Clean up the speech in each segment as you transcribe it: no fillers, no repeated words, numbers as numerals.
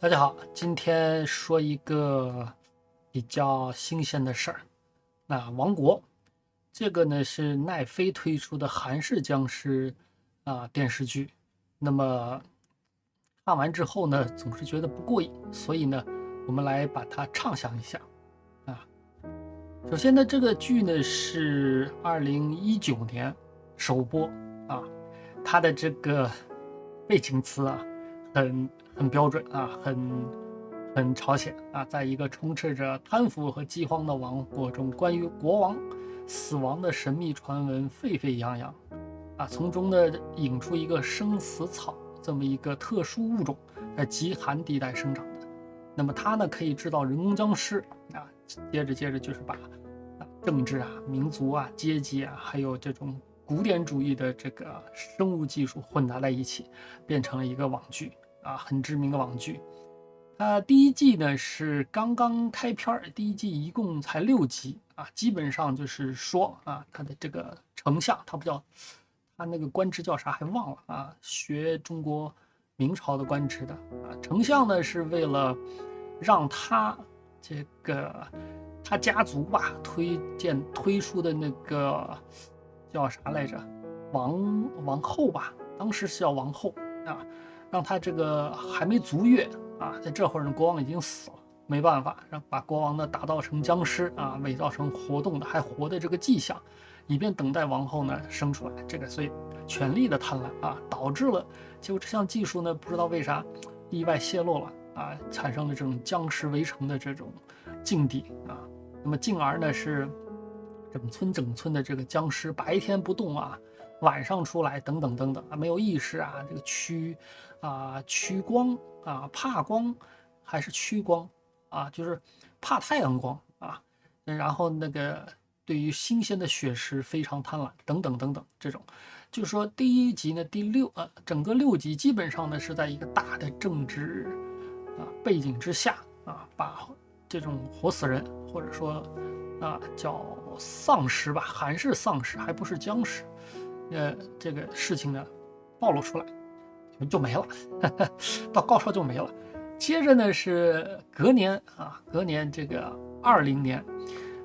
大家好，今天说一个比较新鲜的事儿。那王国这个呢是奈飞推出的韩式僵尸电视剧。那么看完之后呢，总是觉得不过瘾，所以呢，我们来把它畅想一下啊。首先呢，这个剧呢是2019年首播啊，它的这个背景词很标准啊，很朝鲜啊，在一个充斥着贪腐和饥荒的王国中，关于国王死亡的神秘传闻沸沸扬扬啊，从中呢引出一个生死草这么一个特殊物种，在极寒地带生长的。那么它呢可以制造人工僵尸啊，接着就是把政治民族阶级还有这种古典主义的这个生物技术混杂在一起，变成了一个网剧很知名的网剧。第一季呢是刚刚开篇，第一季一共才6集基本上就是说他的这个丞相，他那个官职叫啥还忘了学中国明朝的官职的丞相呢是为了让他这个他家族推出的那个叫啥来着，王后吧，当时是叫王后让他这个还没足月在这会儿呢，国王已经死了，没办法，把国王呢打造成僵尸伪造成活动的还活的这个迹象，以便等待王后呢生出来。这个所以权力的贪婪导致了，结果这项技术呢不知道为啥意外泄露了产生了这种僵尸围城的这种境地那么进而呢是整村的这个僵尸白天不动晚上出来等等等等没有意识这个趋光怕光还是趋光就是怕太阳光然后那个对于新鲜的血食非常贪婪等等等等这种。就是说第一集呢整个6集基本上呢是在一个大的政治背景之下把这种活死人或者说叫丧尸吧，韩式丧尸还不是僵尸这个事情呢暴露出来就没了到高潮就没了。接着呢是隔年这个20年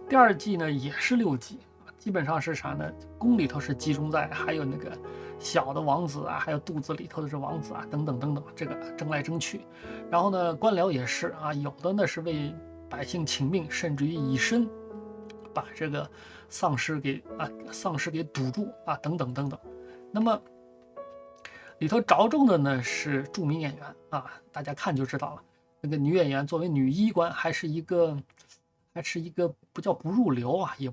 第二季呢也是6集，基本上是啥呢，宫里头是集中在还有那个小的王子还有肚子里头的这王子等等等等，这个争来争去。然后呢官僚也是有的呢是为百姓请命，甚至于以身把这个丧尸给堵住等等等等。那么里头着重的呢是著名演员大家看就知道了。那个女演员作为女医官，还是一个不叫不入流也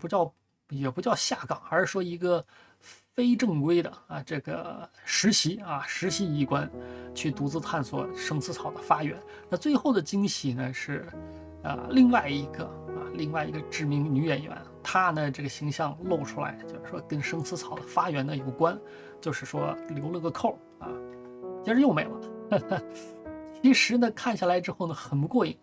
不叫下岗，而是说一个非正规的这个实习医官，去独自探索生死草的发源。那最后的惊喜呢是另外一个知名女演员，她呢这个形象露出来，就是说跟生死草的发源呢有关，就是说留了个扣接着又没了其实呢看下来之后呢很不过瘾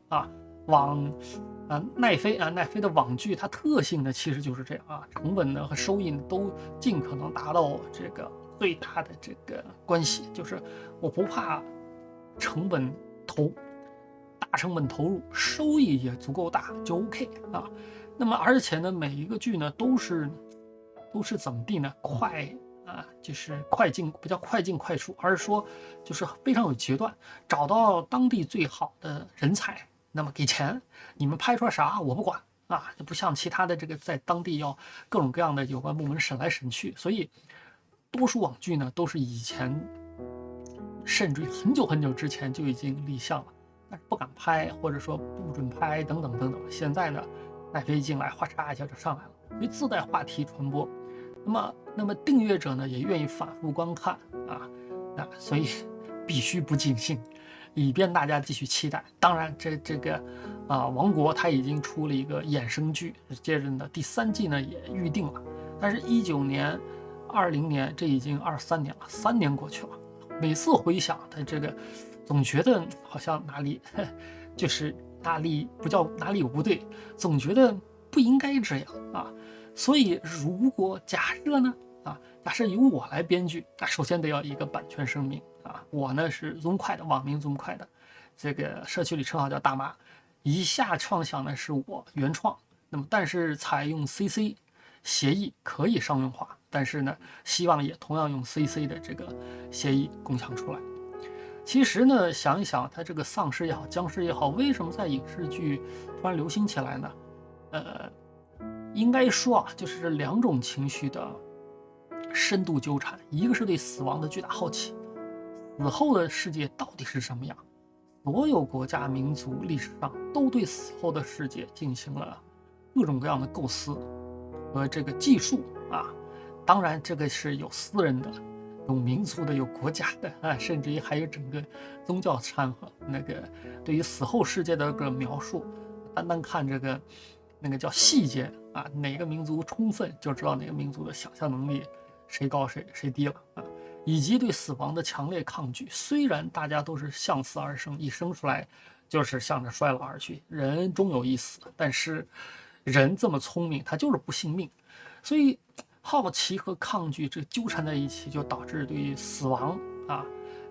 奈飞的网剧它特性呢其实就是这样成本呢和收益呢都尽可能达到这个最大的这个关系，就是我不怕大成本投入，收益也足够大就 OK 那么而且呢每一个剧呢都是怎么地呢，就是不叫快进快出，而是说就是非常有决断，找到当地最好的人才，那么给钱，你们拍出啥我不管不像其他的这个在当地要各种各样的有关部门审来审去。所以多数网剧呢都是以前甚至于很久很久之前就已经立项了，但是不敢拍或者说不准拍等等等等。现在呢奈飞进来哗嚓一下就上来了，所以自带话题传播。那么订阅者呢也愿意反复观看所以必须不尽兴，以便大家继续期待。当然这个王国它已经出了一个衍生剧，接着呢第3季呢也预定了，但是19年20年这已经23年了，3年过去了，每次回想它这个总觉得好像哪里就是哪里有不对，总觉得不应该这样所以如果假设呢假设由我来编剧，首先得要一个版权声明我呢是 Zoom 快的网名 Zoom 快的，这个社区里称号叫大妈。以下创想呢是我原创，那么但是采用 CC 协议可以商用化，但是呢，希望也同样用 CC 的这个协议共享出来。其实呢，想一想，它这个丧尸也好，僵尸也好，为什么在影视剧突然流行起来呢？应该说啊，就是这两种情绪的深度纠缠，一个是对死亡的巨大好奇，死后的世界到底是什么样？所有国家民族历史上都对死后的世界进行了各种各样的构思和这个技术啊。当然，这个是有私人的、有民族的、有国家的啊，甚至于还有整个宗教掺和。那个对于死后世界的个描述，单单看这个那个叫细节啊，哪个民族充分就知道哪个民族的想象能力谁高谁低了啊。以及对死亡的强烈抗拒。虽然大家都是向死而生，一生出来就是向着衰老而去，人终有一死，但是人这么聪明，他就是不信命，所以好奇和抗拒这纠缠在一起，就导致对于死亡啊，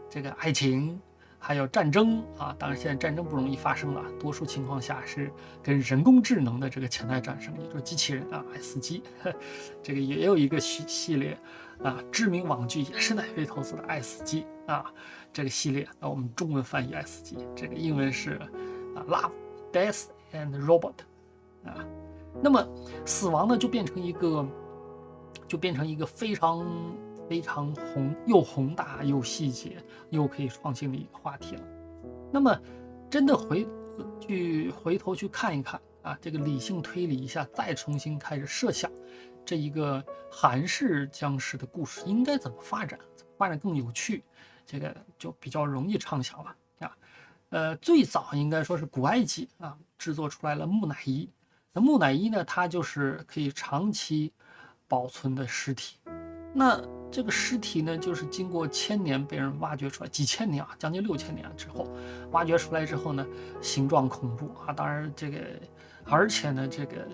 这个爱情。还有战争啊，当然现在战争不容易发生了，多数情况下是跟人工智能的这个潜在战胜，也就是机器人啊 ，S 机，这个也有一个系列啊，知名网剧也是奈飞投资的 S 机啊，这个系列啊，我们中文翻译 S 机，这个英文是啊 Love, Death and Robot 啊，那么死亡呢就变成一个非常又宏大又细节又可以创新的一个话题了。那么真的回头去看一看啊，这个理性推理一下，再重新开始设想这一个韩式僵尸的故事应该怎么发展，更有趣，这个就比较容易畅想了啊。最早应该说是古埃及啊制作出来了木乃伊。那木乃伊呢，它就是可以长期保存的尸体。那这个尸体呢，就是经过千年被人挖掘出来，几千年啊，将近6000年之后，挖掘出来之后呢，形状恐怖啊，当然而且呢，这个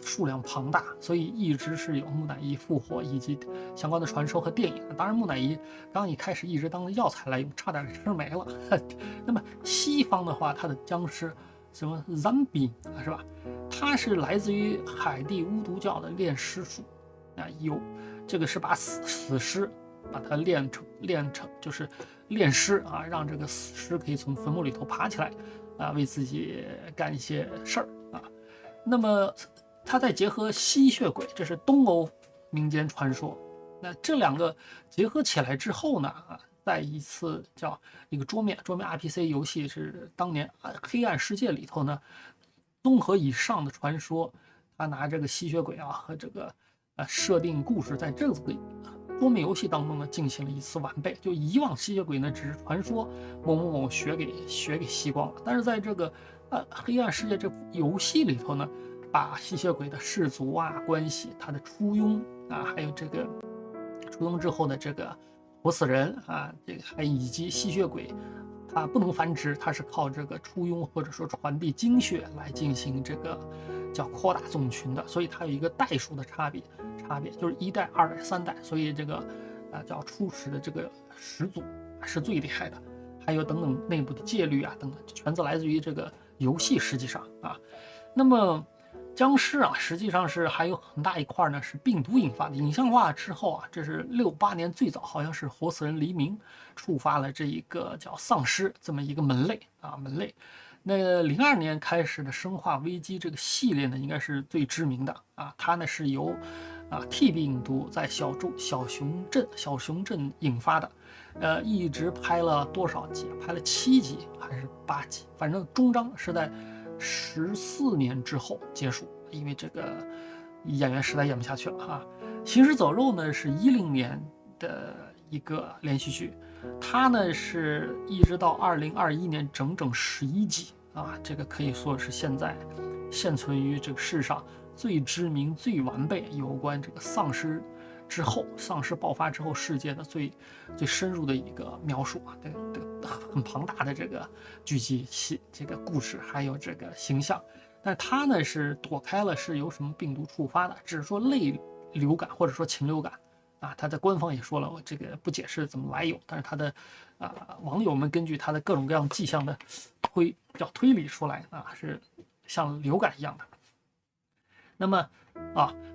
数量庞大，所以一直是有木乃伊复活以及相关的传说和电影。当然，木乃伊刚一开始一直当药材来用，差点吃没了。那么西方的话，它的僵尸什么 zombie 啊，是吧？它是来自于海地巫毒教的炼尸术啊，这个是把死尸把它炼成就是炼尸啊，让这个死尸可以从坟墓里头爬起来啊，为自己干一些事儿啊。那么它再结合吸血鬼，这是东欧民间传说。那这两个结合起来之后呢啊，在一次叫一个桌面 RPC 游戏，是当年黑暗世界里头呢，综合以上的传说，他拿这个吸血鬼啊和这个设定故事，在这个桌面游戏当中呢进行了一次完备。就以往吸血鬼呢只是传说，某某某血给吸光了，但是在这个黑暗世界这游戏里头呢，把吸血鬼的氏族啊关系，他的初拥啊，还有这个初拥之后的这个活死人啊，这个还以及吸血鬼。它不能繁殖，它是靠这个初拥或者说传递精血来进行这个叫扩大种群的，所以它有一个代数的差别就是1代、2代、3代，所以这个叫初始的这个始祖是最厉害的，还有等等内部的戒律啊等等，全自来自于这个游戏。实际上啊，那么僵尸啊，实际上是还有很大一块呢，是病毒引发的。影像化之后啊，这是68年最早，好像是活死人黎明触发了这一个叫丧尸这么一个门类。那02年开始的生化危机这个系列呢，应该是最知名的啊。它呢是由T 病毒在小熊镇引发的，一直拍了多少集？拍了7集还是8集？反正终章是在14年之后结束，因为这个演员实在演不下去了哈。行尸走肉呢是10年的一个连续剧，它呢是一直到2021年整整11集啊，这个可以说是现存于这个世上最知名、最完备有关这个丧尸爆发之后世界的最深入的一个描述啊，很庞大的这个剧集这个故事还有这个形象，但它呢是躲开了是由什么病毒触发的，只是说类流感或者说禽流感啊，它的官方也说了，我这个不解释怎么来有，但是它的网友们根据他的各种各样迹象的推理出来是像流感一样的。那么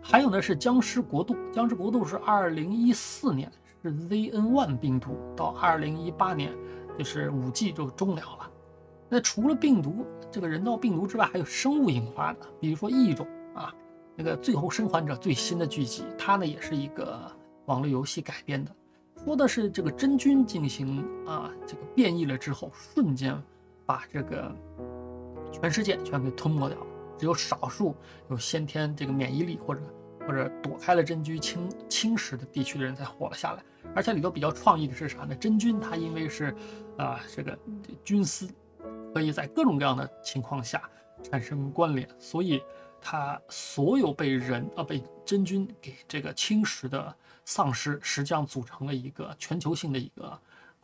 还有呢是僵尸国度，僵尸国度是2014年是 ZN1 病毒，到2018年就是5G 就终了了。那除了病毒这个人造病毒之外，还有生物引发的，比如说异种那个最后生还者最新的剧集，它呢也是一个网络游戏改编的，说的是这个真菌进行这个变异了之后，瞬间把这个全世界全给吞没掉了，只有少数有先天这个免疫力或者躲开了真菌侵蚀的地区的人才活了下来。而且里头比较创意的是啥呢？真菌它因为是这个菌丝可以在各种各样的情况下产生关联，所以它所有被真菌给这个侵蚀的丧尸，实际上组成了一个全球性的一个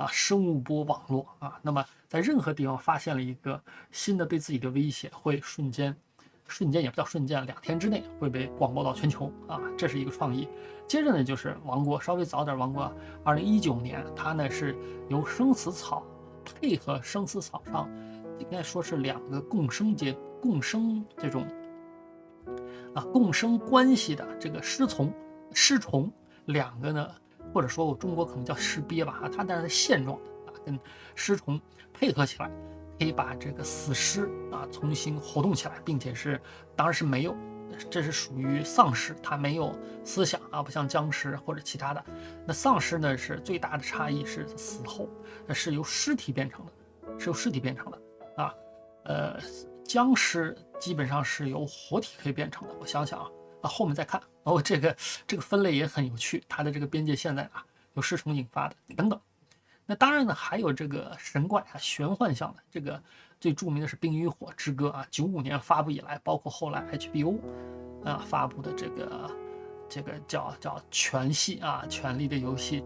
生物波网络那么在任何地方发现了一个新的对自己的威胁，会瞬间也不叫瞬间，2天之内会被广播到全球这是一个创意。接着呢就是王国，稍微早点，王国2019年，它呢是由生死草配合生死草上应该说是2个共生这种共生关系的这个尸虫2个呢，或者说我中国可能叫尸鳖吧它但是现状的跟尸虫配合起来，可以把这个死尸重新活动起来，并且是当然是没有，这是属于丧尸，它没有思想不像僵尸或者其他的。那丧尸呢是最大的差异是死后是由尸体变成的，僵尸基本上是由活体可以变成的。我想想后面再看这个分类也很有趣，它的这个边界线在哪，由尸虫引发的等等。那当然呢，还有这个神怪玄幻向的，这个最著名的是《冰与火之歌》95年发布以来，包括后来 HBO 发布的这个叫全系权力的游戏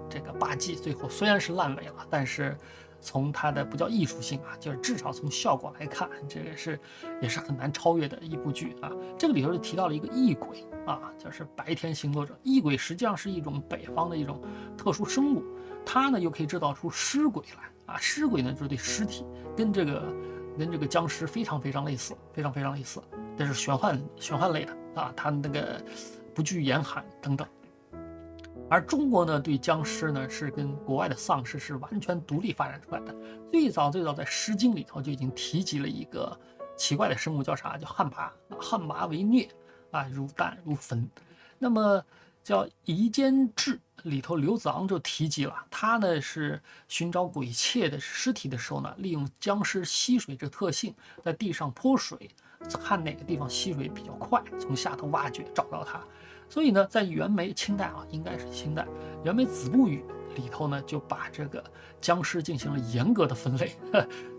这个8季，最后虽然是烂尾了，但是从它的不叫艺术性就是至少从效果来看，这个也是很难超越的一部剧这个里头就提到了一个异鬼就是白天行走者。异鬼实际上是一种北方的一种特殊生物，它呢又可以制造出尸鬼来尸鬼呢就是对尸体跟这个僵尸非常非常类似，这是玄幻类的它那个不惧严寒等等。而中国呢，对僵尸呢是跟国外的丧尸是完全独立发展出来的。最早在《诗经》里头就已经提及了一个奇怪的生物，叫啥？叫旱魃。旱魃为疟如弹如焚。那么叫《夷坚志》里头，刘子昂就提及了，他呢是寻找鬼妾的尸体的时候呢，利用僵尸吸水这特性，在地上泼水，看哪个地方吸水比较快，从下头挖掘找到它。所以呢，在袁枚清代应该是清代袁枚《子不语》里头呢，就把这个僵尸进行了严格的分类。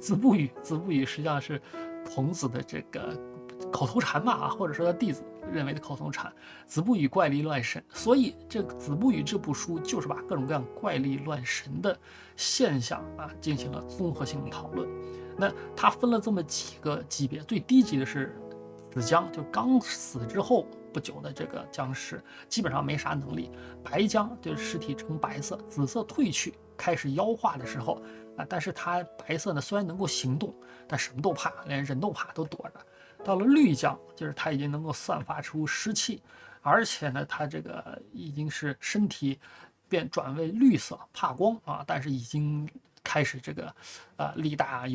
子不语实际上是孔子的这个口头禅嘛或者说他弟子认为的口头禅，子不语怪力乱神。所以这个《子不语》这部书就是把各种各样怪力乱神的现象进行了综合性的讨论。那他分了这么几个级别，最低级的是死僵，就刚死之后不久的这个僵尸，基本上没啥能力。白僵就是尸体呈白色，紫色褪去，开始妖化的时候但是它白色呢虽然能够行动，但什么都怕，连人都怕，都躲着。到了绿僵，就是它已经能够散发出湿气，而且呢它这个已经是身体转为绿色，怕光但是已经开始这个力大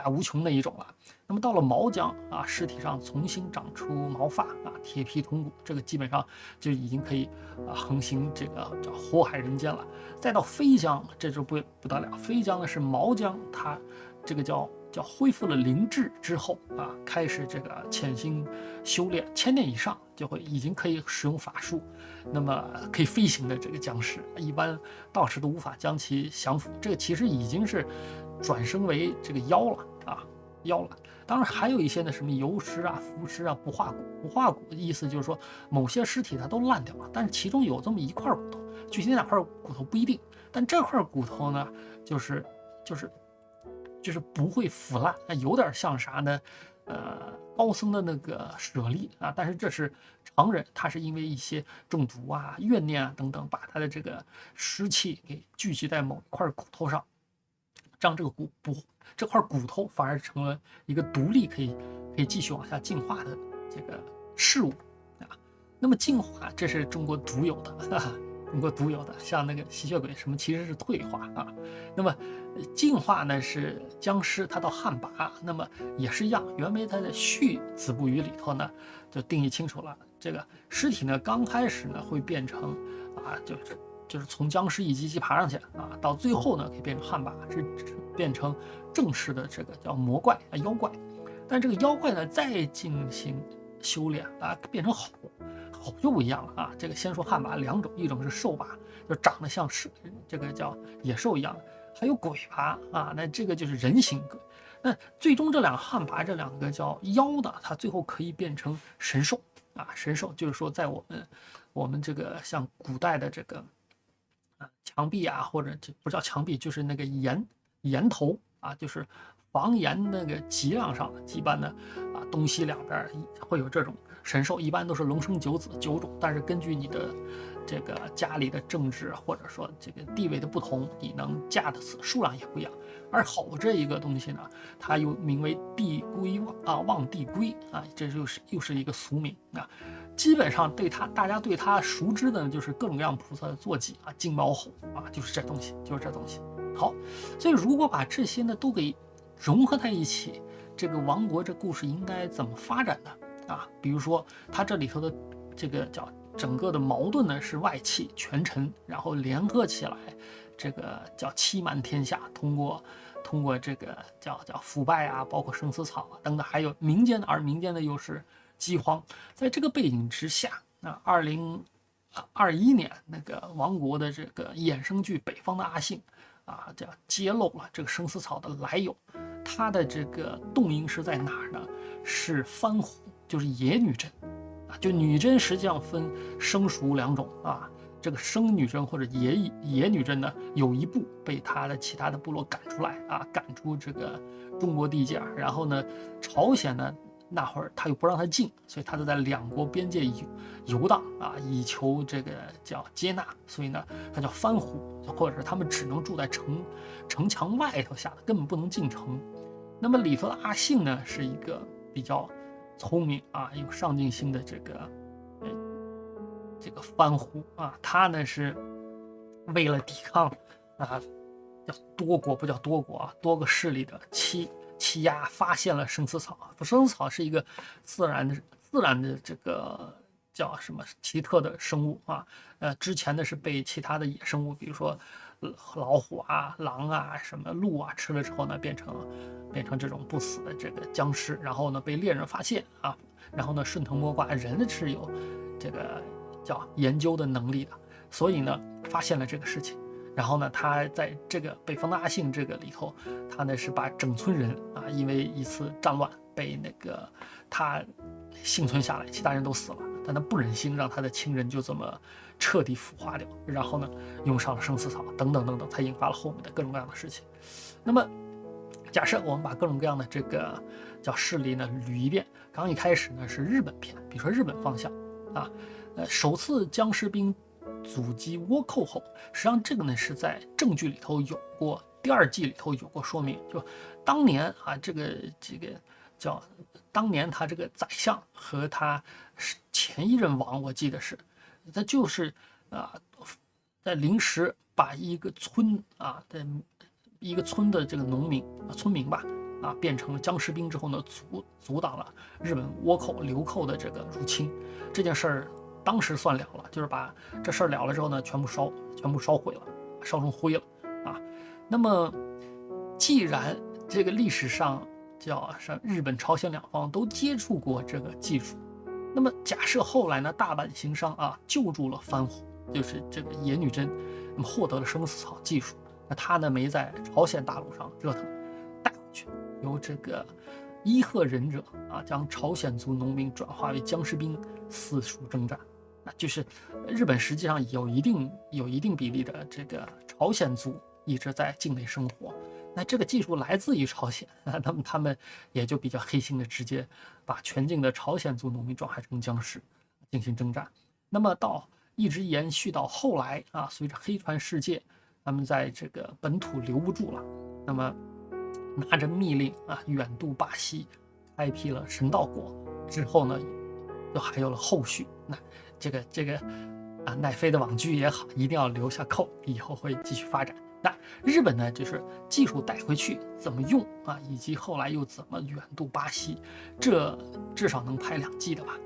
无穷的一种了。那么到了毛僵尸体上重新长出毛发铁皮铜骨，这个基本上就已经可以横行这个叫祸害人间了。再到飞僵，这就不得了，飞僵呢是毛僵，它这个叫恢复了灵智之后开始这个潜心修炼，1000年以上就会已经可以使用法术，那么可以飞行的这个僵尸，一般道士都无法将其降服。这个其实已经是转生为这个妖了。当然还有一些呢，什么游尸浮尸不化骨。不化骨的意思就是说，某些尸体它都烂掉了，但是其中有这么一块骨头，具体哪块骨头不一定，但这块骨头呢，就是不会腐烂，有点像啥呢？高僧的那个舍利但是这是常人，他是因为一些中毒怨念等等，把他的这个湿气给聚集在某一块骨头上，让这块骨头反而成了一个独立可以继续往下进化的这个事物啊。那么进化这是中国独有的，中国独有的，像那个吸血鬼什么其实是退化啊。那么进化呢是僵尸，它到旱魃，那么也是一样。原为它的续子不语里头呢就定义清楚了，这个尸体呢刚开始呢会变成就是从僵尸一级级爬上去啊，到最后呢可以变成旱魃，是变成正式的这个叫魔怪啊妖怪。但这个妖怪呢再进行修炼啊，变成好就不一样了啊。这个先说旱魃两种，一种是兽魃，就长得像是这个叫野兽一样的，还有鬼魃啊，那这个就是人形鬼。那最终这两个旱魃这两个叫妖的，它最后可以变成神兽啊。神兽就是说在我们这个像古代的这个墙壁啊，或者这不叫墙壁，就是那个檐头啊，就是房檐那个脊梁上，一般的啊东西两边会有这种神兽，一般都是龙生九子9种，但是根据你的这个家里的政治或者说这个地位的不同，你能嫁的数量也不一样。而吼这一个东西呢，它又名为地龟望地龟啊，这又是一个俗名啊。基本上大家对它熟知的就是各种各样菩萨的坐骑啊，金毛吼啊，就是这东西。好，所以如果把这些呢都给融合在一起，这个王国这故事应该怎么发展呢？啊，比如说它这里头的这个叫整个的矛盾呢是外戚权臣，然后联合起来，这个叫欺瞒天下，通过这个叫腐败啊，包括生死草啊等等，还有民间的，而民间的又是饥荒。在这个背景之下，那2021年那个王国的这个衍生剧《北方的阿信》啊，叫揭露了这个生死草的来由。它的这个动因是在哪儿呢？是番胡，就是野女真啊。就女真实际上分生熟两种啊。这个生女真或者野女真呢，有一部被他的其他的部落赶出来啊，赶出这个中国地界。然后呢，朝鲜呢那会儿他又不让他进，所以他就在两国边界游荡啊，以求这个叫接纳。所以呢，他叫番胡，或者是他们只能住在城墙外头下的，根本不能进城。那么里头的阿信呢，是一个比较聪明啊，有上进心的这个番胡啊，他呢是为了抵抗啊，叫多国不叫多国啊，多个势力的欺压，发现了生死草。生死草是一个自然的这个叫什么奇特的生物啊，之前的是被其他的野生物，比如说老虎啊、狼啊、什么鹿啊吃了之后呢，变成这种不死的这个僵尸，然后呢被猎人发现啊，然后呢顺藤摸瓜，人是有这个叫研究的能力的，所以呢发现了这个事情。然后呢，他在这个北方的阿信这个里头，他呢是把整村人啊，因为一次战乱被那个他幸存下来，其他人都死了，但他不忍心让他的亲人就这么彻底腐化掉，然后呢用上了生死草等等等等，才引发了后面的各种各样的事情。那么假设我们把各种各样的这个叫势力呢捋一遍，刚一开始呢是日本篇，比如说日本方向啊，首次僵尸兵阻击倭寇后，实际上这个呢是在正剧里头有过，第2季里头有过说明。就当年啊，这个叫当年他这个宰相和他前一任王，我记得是，他就是在临时把一个村的这个村民吧变成了僵尸兵之后呢，阻挡了日本倭寇流寇的这个入侵。这件事儿当时算了了，就是把这事儿了之后呢，全部烧毁了，烧成灰了啊。那么既然这个历史上像日本、朝鲜两方都接触过这个技术，那么假设后来呢，大阪行商啊救助了番胡，就是这个野女真，那么获得了生死草技术，那他呢没在朝鲜大陆上折腾，带回去，由这个伊贺忍者啊将朝鲜族农民转化为僵尸兵，四处征战。就是日本实际上有一定比例的这个朝鲜族一直在境内生活，那这个技术来自于朝鲜，那么他们也就比较黑心的直接把全境的朝鲜族农民转化成僵尸进行征战。那么一直延续到后来啊，随着黑船事件他们在这个本土留不住了，那么拿着密令远渡巴西，开辟了神道国。之后呢，又还有了后续。那这个奈飞的网剧也好，一定要留下扣，以后会继续发展。那日本呢，就是技术带回去怎么用以及后来又怎么远渡巴西，这至少能拍2季的吧。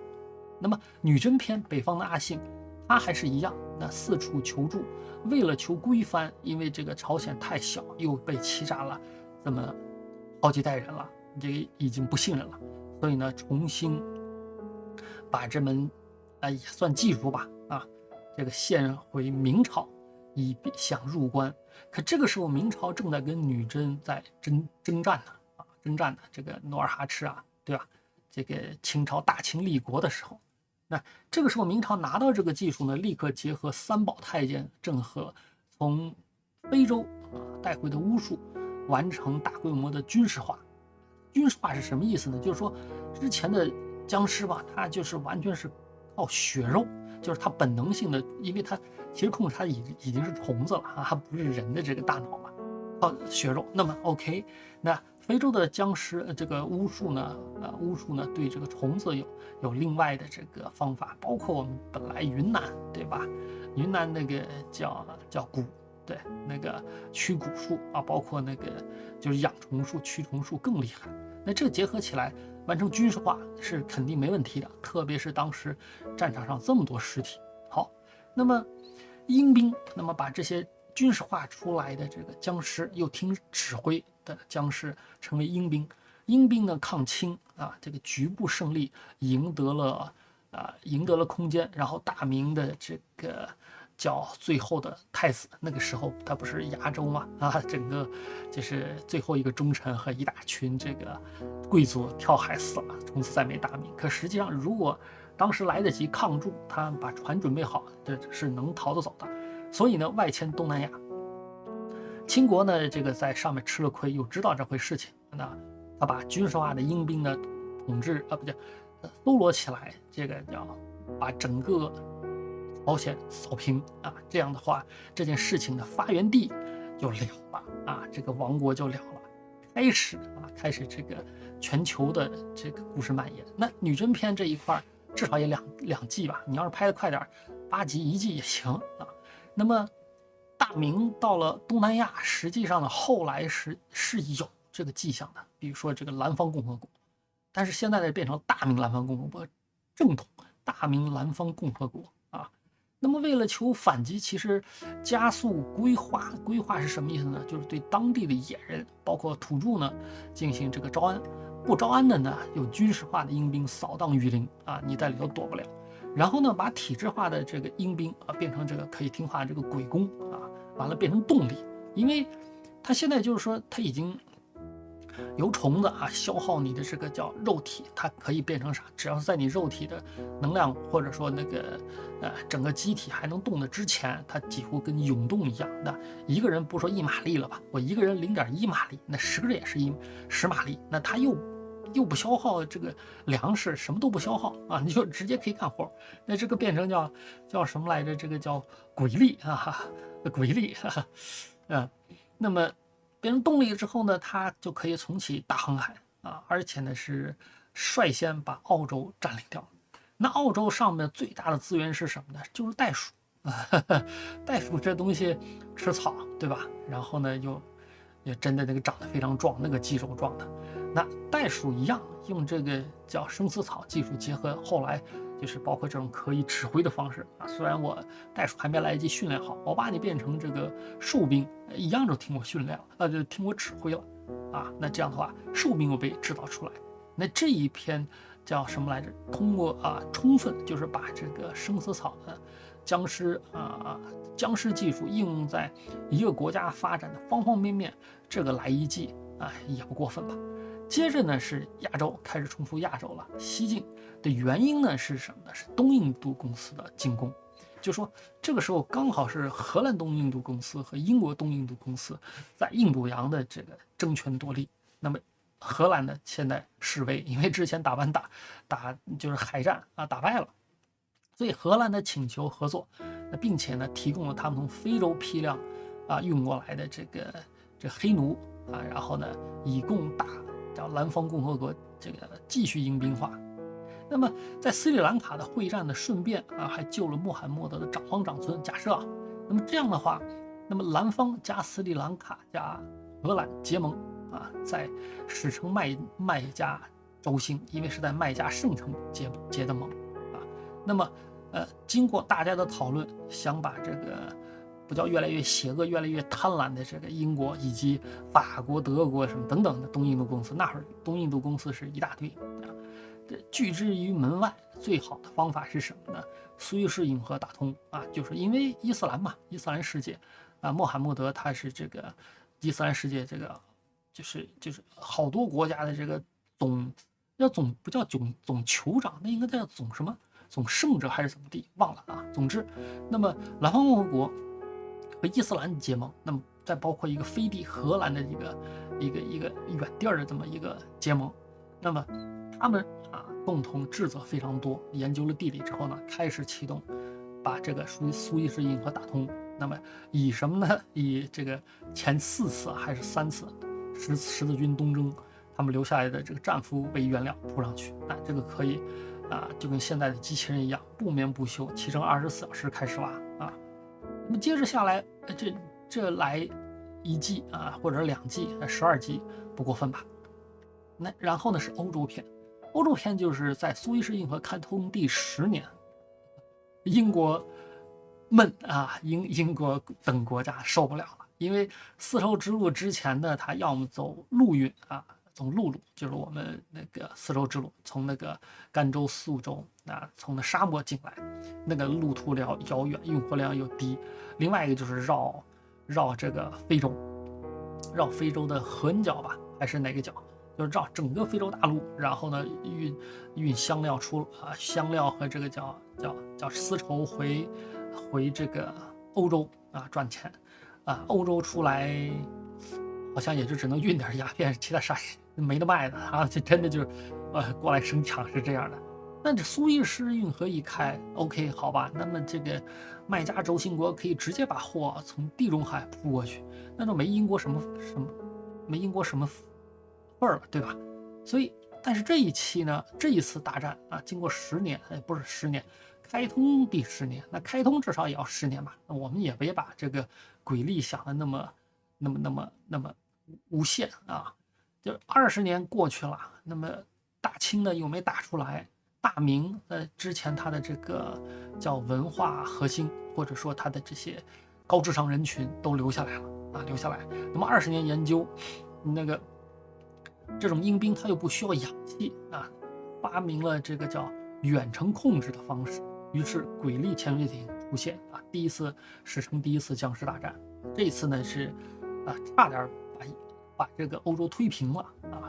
那么女真篇北方的阿信，他还是一样，那四处求助，为了求归藩，因为这个朝鲜太小，又被欺诈了这么好几代人了，这个已经不信任了，所以呢，重新把这门也算技术吧这个献回明朝，以想入关。可这个时候明朝正在跟女真在征战呢征战呢这个努尔哈赤对吧？这个清朝大清立国的时候，那这个时候明朝拿到这个技术呢，立刻结合三宝太监郑和从非洲带回的巫术，完成大规模的军事化。军事化是什么意思呢？就是说之前的僵尸吧，它就是完全是靠血肉，就是它本能性的，因为它其实控制它已经是虫子了它不是人的这个大脑嘛，靠血肉。那么 OK， 那非洲的僵尸这个巫术呢对这个虫子有另外的这个方法，包括我们本来云南对吧？云南那个叫蛊，对，那个驱蛊术包括那个就是养虫术、驱虫术更厉害。那这个结合起来完成军事化是肯定没问题的，特别是当时战场上这么多尸体。好，那么英兵，那么把这些军事化出来的这个僵尸，又听指挥的僵尸成为英兵。英兵呢抗清这个局部胜利，赢得了空间，然后大明的这个叫最后的太子，那个时候他不是崖州吗？整个就是最后一个忠臣和一大群这个贵族跳海死了，从此再没大明。可实际上，如果当时来得及抗住，他把船准备好，这是能逃得走的。所以呢，外迁东南亚。清国呢，这个在上面吃了亏，又知道这回事情，那他把军事化的英兵呢统治搜罗起来，这个叫把整个朝鲜扫平这样的话，这件事情的发源地就了了这个王国就了了，开始这个全球的这个故事蔓延。那女真篇这一块至少也两季吧，你要是拍得快点，8集1季也行那么大明到了东南亚，实际上呢后来是有这个迹象的，比如说这个南方共和国，但是现在呢变成大明南方共和国，正统大明南方共和国那么为了求反击，其实加速规划是什么意思呢？就是对当地的野人，包括土著呢，进行这个招安。不招安的呢，有军事化的英兵扫荡雨林你在里头躲不了。然后呢，把体制化的这个英兵变成这个可以听话的这个鬼工完了变成动力，因为他现在就是说他已经由虫子消耗你的这个叫肉体，它可以变成啥？只要是在你肉体的能量或者说那个整个机体还能动的之前，它几乎跟涌动一样。那一个人不说1马力了吧？我一个人0.1马力，那10个人也是10马力，那他又不消耗这个粮食，什么都不消耗你就直接可以干活。那这个变成叫什么来着？这个叫鬼力鬼力那么变成动力之后呢，他就可以重启大航海而且呢是率先把澳洲占领掉。那澳洲上面最大的资源是什么呢？就是袋鼠袋鼠这东西吃草对吧？然后呢也真的那个长得非常壮，那个肌肉壮的。那袋鼠一样用这个叫生死草技术结合，后来就是包括这种可以指挥的方式虽然我袋鼠还没来得及训练好，我把你变成这个兽兵一样就听我训练了就听我指挥了那这样的话兽兵又被制造出来。那这一篇叫什么来着？通过充分就是把这个生死草的僵尸技术应用在一个国家发展的方方面面，这个来一季也不过分吧。接着呢是亚洲，开始冲出亚洲了，西进的原因呢是什么呢？是东印度公司的进攻。就说这个时候刚好是荷兰东印度公司和英国东印度公司在印度洋的这个争权夺利。那么荷兰呢现在示威，因为之前打就是海战打败了，所以荷兰的请求合作，并且呢提供了他们从非洲批量运过来的这黑奴然后呢以供打叫南方共和国这个继续英兵化。那么在斯里兰卡的会战呢，顺便还救了穆罕默德的长方长孙。假设那么这样的话，那么南方加斯里兰卡加荷兰结盟在史称麦加轴心，因为是在麦加圣城结的盟那么经过大家的讨论，想把这个不叫越来越邪恶、越来越贪婪的这个英国以及法国、德国什么等等的东印度公司，那会儿东印度公司是一大堆拒之于门外，最好的方法是什么呢？苏伊士运河打通就是因为伊斯兰嘛，伊斯兰世界穆罕默德他是这个伊斯兰世界这个就是好多国家的这个不叫总酋长，那应该叫总什么总圣者还是怎么地，忘了总之，那么南方共和国和伊斯兰结盟，那么再包括一个飞地荷兰的一个远地儿的这么一个结盟，那么他们共同智者非常多，研究了地理之后呢，开始启动把这个属于苏伊士运河打通。那么以什么呢？以这个前4次还是3次十字军东征，他们留下来的这个战俘为原料铺上去，这个可以就跟现在的机器人一样，不眠不休，骑乘24小时开始挖那么接着下来，这来1季或者2季12季不过分吧？那然后呢是欧洲篇。欧洲篇就是在苏伊士运河开通第10年，英国们英国等国家受不了了，因为丝绸之路之前呢，它要么走陆运走陆路，就是我们那个丝绸之路，从那个甘州、苏州从那沙漠进来，那个路途遥远，运货量又低。另外一个就是绕这个非洲，绕非洲的合恩角吧，还是哪个角？就是绕整个非洲大陆，然后呢运香料香料和这个叫丝绸回这个欧洲赚钱欧洲出来好像也就只能运点鸦片，其他啥也没得卖的这真的就是过来生抢是这样的。那这苏伊士运河一开 ，OK 好吧，那么这个麦加轴心国可以直接把货从地中海铺过去，那就没英国什么份儿了，对吧？所以，但是这一次大战经过10年，不是10年，开通第10年，那开通至少也要10年吧？那我们也别把这个鬼力想的那么无限就20年过去了，那么大清呢又没打出来，大明之前它的这个叫文化核心，或者说它的这些高智商人群都留下来了留下来。那么20年研究，那个这种英兵它又不需要氧气发明了这个叫远程控制的方式，于是鬼力潜水艇出现史称第一次僵尸大战。这一次呢是差点把这个欧洲推平了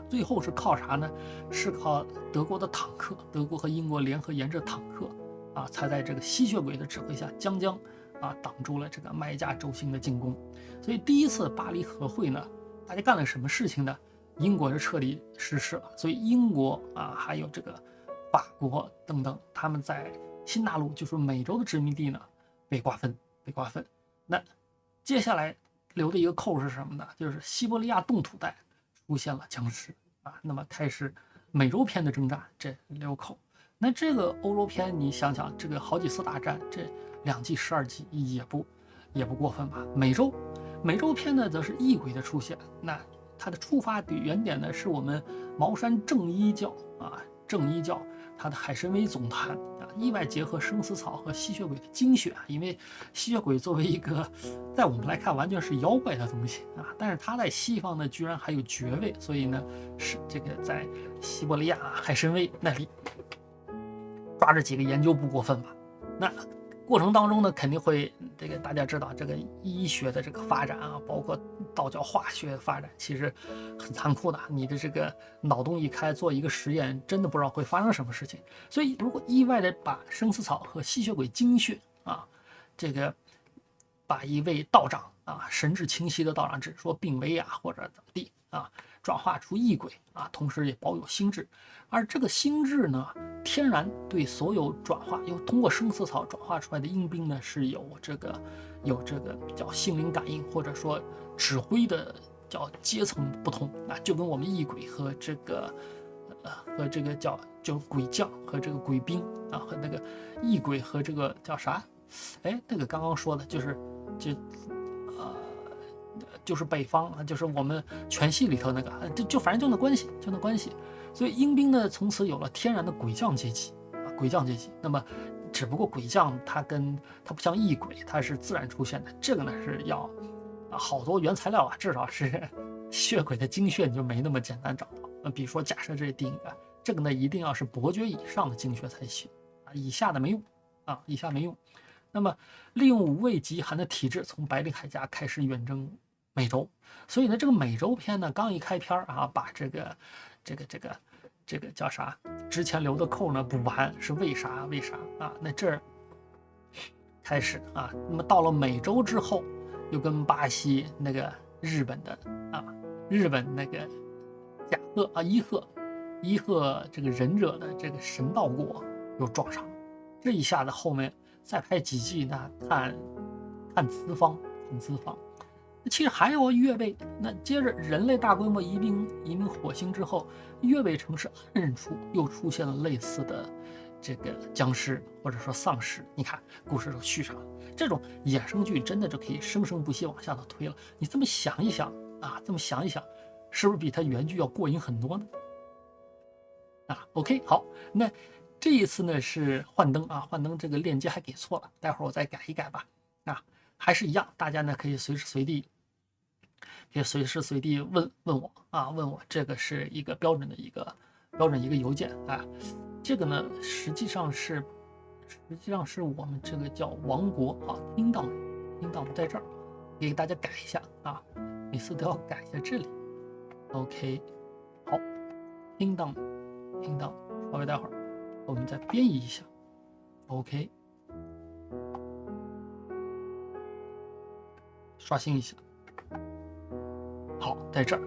最后是靠啥呢？是靠德国的坦克，德国和英国联合研制坦克才在这个吸血鬼的指挥下将挡住了这个麦加轴心的进攻。所以第一次巴黎和会呢，大家干了什么事情呢？英国是彻底失势了，所以英国还有这个法国等等，他们在新大陆就是美洲的殖民地呢被瓜分。那接下来留的一个扣是什么呢？就是西伯利亚冻土带出现了僵尸那么开始美洲篇的征战，这留扣。那这个欧洲篇你想想，这个好几次大战，这2季12集也不过分吧？美洲篇呢则是异鬼的出现，那它的出发原点呢是我们茅山正一教它的海参崴总坛意外结合生死草和吸血鬼的精血因为吸血鬼作为一个在我们来看完全是妖怪的东西但是它在西方呢居然还有爵位，所以呢是这个在西伯利亚海参崴那里抓着几个研究不过分吧？那过程当中呢，肯定会这个大家知道，这个医学的这个发展包括道教化学的发展，其实很残酷的。你的这个脑洞一开，做一个实验，真的不知道会发生什么事情。所以，如果意外的把生死草和吸血鬼精血这个把一位道长神志清晰的道长，只是说病危或者怎么地啊，转化出异轨啊，同时也保有心智。而这个心智呢，天然对所有转化，又通过生死草转化出来的阴兵呢，是有这个叫心灵感应，或者说指挥的叫阶层不同啊，就跟我们异鬼和这个叫鬼将和这个鬼兵啊，和那个异鬼和这个叫啥？哎，那个刚刚说的就是北方啊，就是我们全系里头那个，就反正就那关系，就那关系。所以阴兵呢，从此有了天然的鬼将阶级啊，鬼将阶级。那么，只不过鬼将它不像异鬼，它是自然出现的，这个呢是要好多原材料啊，至少是血鬼的精血你就没那么简单找到。比如说假设这这个呢一定要是伯爵以上的精血才行啊，以下的没用啊，以下没用。那么利用五味极寒的体质，从白令海峡开始远征美洲。所以呢，这个美洲篇呢，刚一开篇啊，把这个叫啥之前留的扣呢补完，是为啥啊？那这儿开始啊，那么到了美洲之后，又跟巴西那个日本那个甲贺啊伊贺这个忍者的这个神道国又撞上了。这一下子后面再拍几季呢，看资方。其实还有越位，那接着人类大规模移民火星之后，越位城市暗认处又出现了类似的这个僵尸或者说丧尸。你看故事都续上了，这种衍生剧真的就可以生生不息往下头推了。你这么想一想啊，是不是比它原剧要过瘾很多呢？啊 ，OK， 好，那这一次呢是幻灯啊，幻灯这个链接还给错了，待会儿我再改一改吧。啊，还是一样，大家呢可以随时随地问我啊，问我这个是一个标准一个邮件啊。这个呢实际上是我们这个叫王国啊，听到在这儿，给大家改一下啊，每次都要改一下这里。OK， 好，听到，稍微待会儿我们再编译一下。OK， 刷新一下。好，在这儿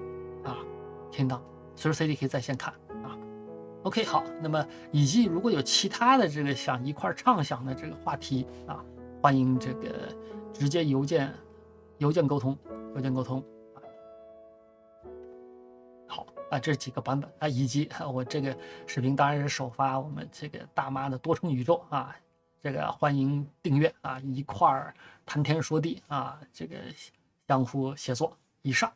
啊，听到，随时随地可以在线看啊。OK， 好，那么以及如果有其他的这个想一块畅想的这个话题啊，欢迎这个直接邮件沟通。好啊，这是几个版本啊，以及我这个视频当然是首发我们这个大妈的多重宇宙啊，这个欢迎订阅啊，一块谈天说地啊，这个相互协作。以上。